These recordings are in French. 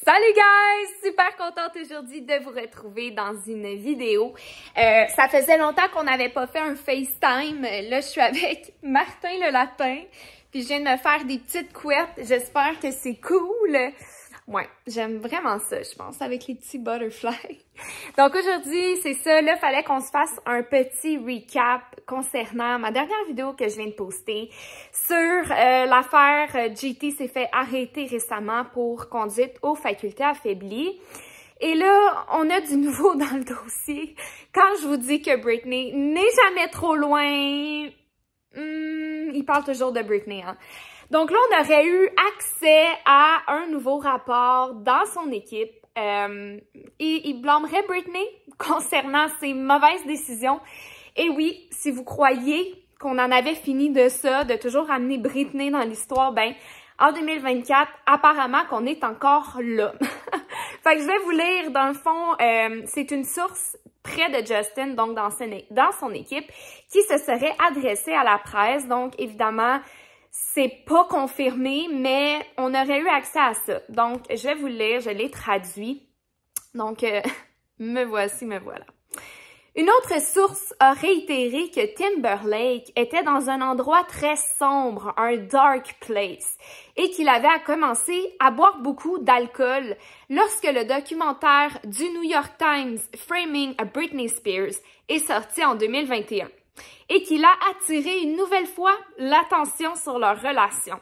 Salut guys! Super contente aujourd'hui de vous retrouver dans une vidéo. Ça faisait longtemps qu'on n'avait pas fait un FaceTime. Là, je suis avec Martin le lapin. Puis je viens de me faire des petites couettes. J'espère que c'est cool. Ouais, j'aime vraiment ça, je pense, avec les petits butterflies. Donc aujourd'hui, c'est ça. Là, fallait qu'on se fasse un petit recap concernant ma dernière vidéo que je viens de poster sur l'affaire JT s'est fait arrêter récemment pour conduite aux facultés affaiblies. Et là, on a du nouveau dans le dossier. Quand je vous dis que Britney n'est jamais trop loin, il parle toujours de Britney, hein. Donc là, on aurait eu accès à un nouveau rapport dans son équipe. Et il blâmerait Britney concernant ses mauvaises décisions. Et oui, si vous croyez qu'on en avait fini de ça, de toujours amener Britney dans l'histoire, ben en 2024, apparemment qu'on est encore là. Fait que je vais vous lire, dans le fond, c'est une source près de Justin, donc dans son équipe, qui se serait adressée à la presse. Donc, évidemment, c'est pas confirmé, mais on aurait eu accès à ça. Donc, je vais vous le lire, je l'ai traduit. Donc, me voici, me voilà. Une autre source a réitéré que Timberlake était dans un endroit très sombre, un dark place, et qu'il avait commencé à boire beaucoup d'alcool lorsque le documentaire du New York Times Framing a Britney Spears est sorti en 2021. Et qu'il a attiré une nouvelle fois l'attention sur leur relation.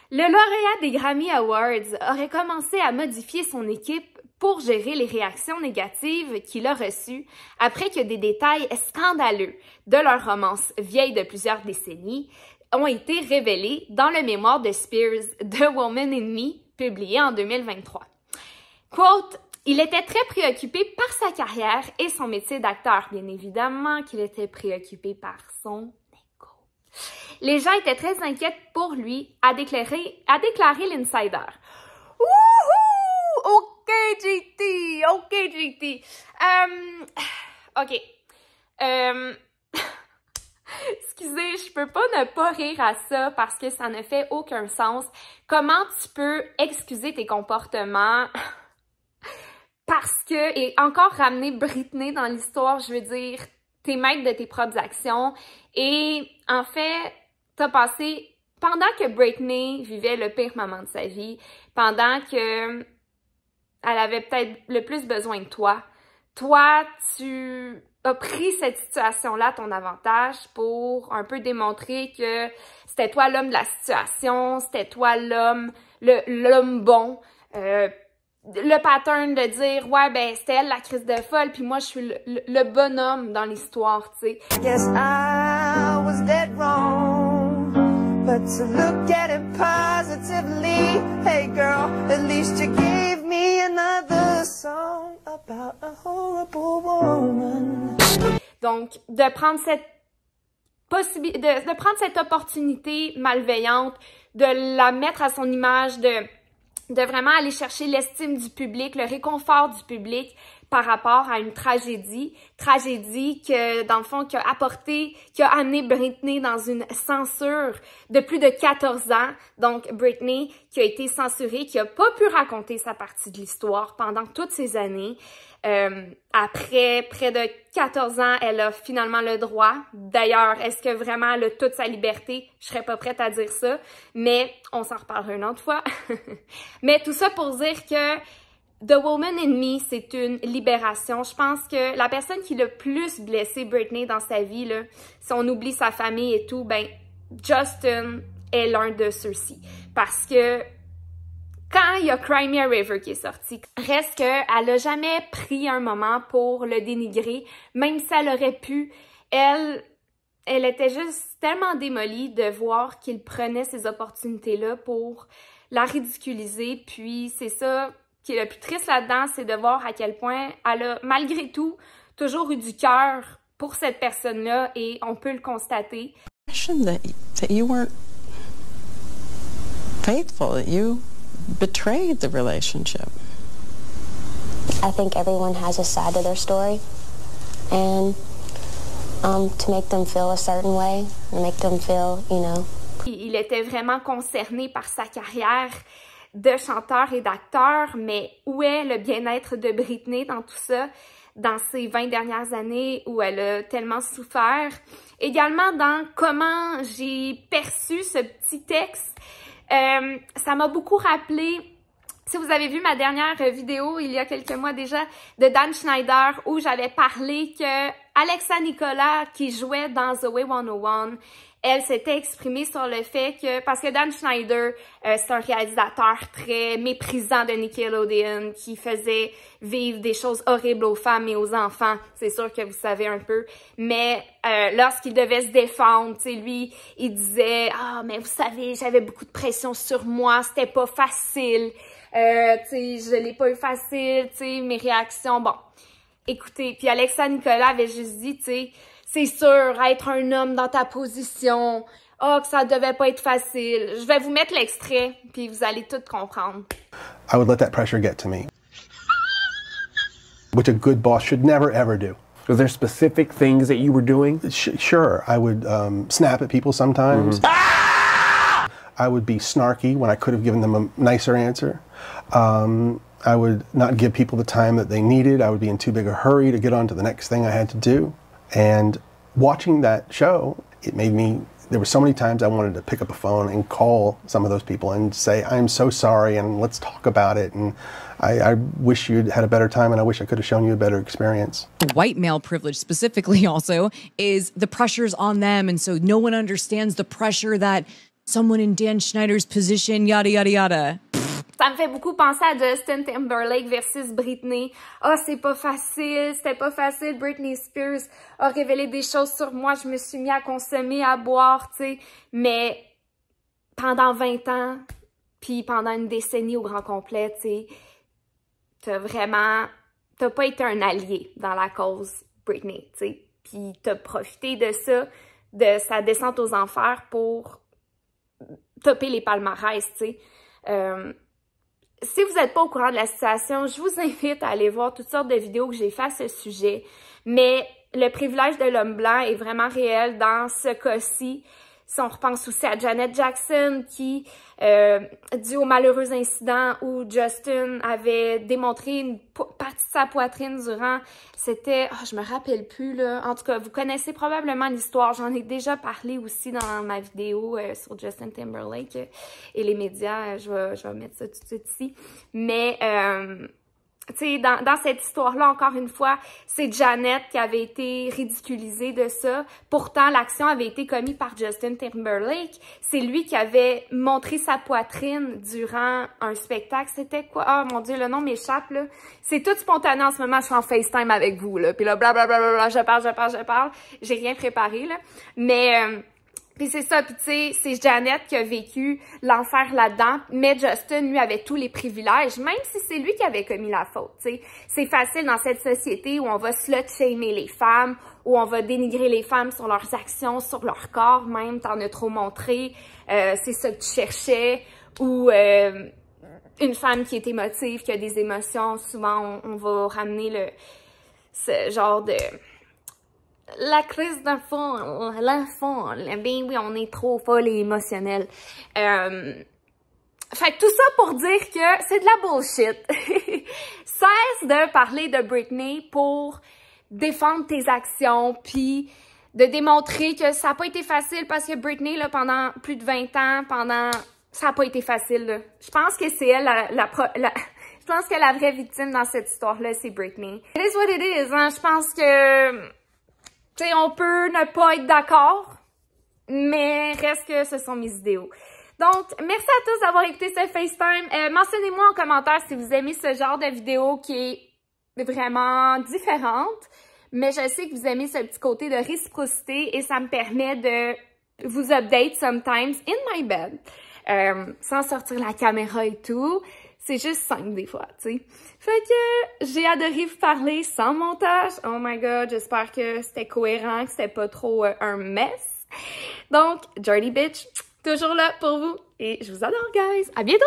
Le lauréat des Grammy Awards aurait commencé à modifier son équipe pour gérer les réactions négatives qu'il a reçues après que des détails scandaleux de leur romance vieille de plusieurs décennies ont été révélés dans le mémoire de Spears, The Woman in Me, publié en 2023. Quote, il était très préoccupé par sa carrière et son métier d'acteur. Bien évidemment qu'il était préoccupé par son ego. Les gens étaient très inquiets pour lui, a déclaré l'Insider. Wouhou! OK, JT! OK, JT! OK. Excusez, je peux pas ne pas rire à ça parce que ça ne fait aucun sens. Comment tu peux excuser tes comportements... Parce que, et encore ramener Britney dans l'histoire, je veux dire, t'es maître de tes propres actions. Et en fait, t'as passé, pendant que Britney vivait le pire moment de sa vie, pendant que elle avait peut-être le plus besoin de toi, tu as pris cette situation-là à ton avantage pour un peu démontrer que c'était toi l'homme de la situation, c'était toi l'homme bon, le pattern de dire, ouais, ben, c'était elle la crise de folle, puis moi, je suis le bonhomme dans l'histoire, tu sais. Yes, I was dead wrong, but to look at it positively, hey girl, at least you gave me another song about a horrible woman. Donc, de prendre cette de prendre cette opportunité malveillante, de la mettre à son image, de vraiment aller chercher l'estime du public, le réconfort du public par rapport à une tragédie que, dans le fond, qui a amené Britney dans une censure de plus de 14 ans. Donc, Britney qui a été censurée, qui a pas pu raconter sa partie de l'histoire pendant toutes ces années. Après près de 14 ans, elle a finalement le droit. D'ailleurs, est-ce que vraiment elle a toute sa liberté? Je serais pas prête à dire ça, mais on s'en reparlera une autre fois. Mais tout ça pour dire que The Woman in Me, c'est une libération. Je pense que la personne qui l'a plus blessé Britney dans sa vie, là, si on oublie sa famille et tout, ben Justin est l'un de ceux-ci. Parce que quand il y a Cry Me a River qui est sorti, reste qu'elle a jamais pris un moment pour le dénigrer, même si elle aurait pu. Elle était juste tellement démolie de voir qu'il prenait ces opportunités-là pour la ridiculiser. Puis c'est ça qui est le plus triste là-dedans, c'est de voir à quel point elle a, malgré tout, toujours eu du cœur pour cette personne-là et on peut le constater. That you weren't faithful, that you betrayed the relationship. I think everyone has a side to their story, and to make them feel a certain way, and make them feel, you know. Il était vraiment concerné par sa carrière. de chanteurs et d'acteurs, mais où est le bien-être de Britney dans tout ça, dans ces 20 dernières années où elle a tellement souffert. Également dans comment j'ai perçu ce petit texte. Ça m'a beaucoup rappelé, si vous avez vu ma dernière vidéo il y a quelques mois déjà de Dan Schneider où j'avais parlé que Alexa Nicolas qui jouait dans Zoey 101, elle s'était exprimée sur le fait que, parce que Dan Schneider, c'est un réalisateur très méprisant de Nickelodeon qui faisait vivre des choses horribles aux femmes et aux enfants, c'est sûr que vous savez un peu, mais lorsqu'il devait se défendre, tu sais, lui, il disait « Ah, mais vous savez, j'avais beaucoup de pression sur moi, c'était pas facile, tu sais, je l'ai pas eu facile, tu sais, mes réactions, bon. » Écoutez, puis Alexa Nicolas avait juste dit, tu sais, c'est sûr, être un homme dans ta position, oh, que ça devait pas être facile. Je vais vous mettre l'extrait, puis vous allez tout comprendre. I would let that pressure get to me, which a good boss should never ever do. Was there specific things that you were doing? Sure, I would snap at people sometimes. I would be snarky when I could have given them a nicer answer. I would not give people the time that they needed. I would be in too big a hurry to get on to the next thing I had to do. And watching that show, it made me, there were so many times I wanted to pick up a phone and call some of those people and say, I'm so sorry and let's talk about it. And I wish you'd had a better time and I wish I could have shown you a better experience. White male privilege specifically also is the pressures on them. And so no one understands the pressure that someone in Dan Schneider's position, yada, yada, yada. Ça me fait beaucoup penser à Justin Timberlake versus Britney. Ah, c'est pas facile, c'était pas facile. Britney Spears a révélé des choses sur moi. Je me suis mis à consommer, à boire, tu sais. Mais pendant 20 ans, puis pendant une décennie au grand complet, tu sais, t'as pas été un allié dans la cause Britney, tu sais. Puis t'as profité de ça, de sa descente aux enfers pour topper les palmarès, tu sais. Si vous n'êtes pas au courant de la situation, je vous invite à aller voir toutes sortes de vidéos que j'ai fait à ce sujet. Mais le privilège de l'homme blanc est vraiment réel dans ce cas-ci. Si on repense aussi à Janet Jackson qui, dû au malheureux incident où Justin avait démontré une partie de sa poitrine durant, c'était, oh, je me rappelle plus là, en tout cas, vous connaissez probablement l'histoire, j'en ai déjà parlé aussi dans ma vidéo sur Justin Timberlake et les médias, je vais mettre ça tout de suite ici, mais tu sais, dans cette histoire-là, encore une fois, c'est Janet qui avait été ridiculisée de ça. Pourtant, l'action avait été commise par Justin Timberlake. C'est lui qui avait montré sa poitrine durant un spectacle. C'était quoi? Ah, mon Dieu, le nom m'échappe, là. C'est tout spontané en ce moment. Je suis en FaceTime avec vous, là. Puis là, blablabla, je parle. J'ai rien préparé, là. Mais... puis c'est ça, puis tu sais, c'est Janet qui a vécu l'enfer là-dedans, mais Justin, lui, avait tous les privilèges, même si c'est lui qui avait commis la faute, tu sais. C'est facile dans cette société où on va slut-shamer les femmes, où on va dénigrer les femmes sur leurs actions, sur leur corps même, t'en as trop montré, c'est ça que tu cherchais, ou une femme qui est émotive, qui a des émotions, souvent on va ramener ce genre de... La crise d'enfant, l'enfant, ben oui, on est trop folle et émotionnel. Fait que tout ça pour dire que c'est de la bullshit. Cesse de parler de Britney pour défendre tes actions, puis de démontrer que ça n'a pas été facile parce que Britney, là, pendant plus de 20 ans, ça n'a pas été facile, là. Je pense que c'est elle je pense que la vraie victime dans cette histoire-là, c'est Britney. It is what it is, hein. Je pense que... tu sais, on peut ne pas être d'accord, mais reste que ce sont mes idéaux. Donc, merci à tous d'avoir écouté ce FaceTime. Mentionnez-moi en commentaire si vous aimez ce genre de vidéo qui est vraiment différente, mais je sais que vous aimez ce petit côté de réciprocité et ça me permet de vous update sometimes in my bed, sans sortir la caméra et tout. C'est juste 5 des fois, tu sais. Fait que j'ai adoré vous parler sans montage. Oh my god, j'espère que c'était cohérent, que c'était pas trop un mess. Donc, Journey Bitch, toujours là pour vous. Et je vous adore, guys. À bientôt!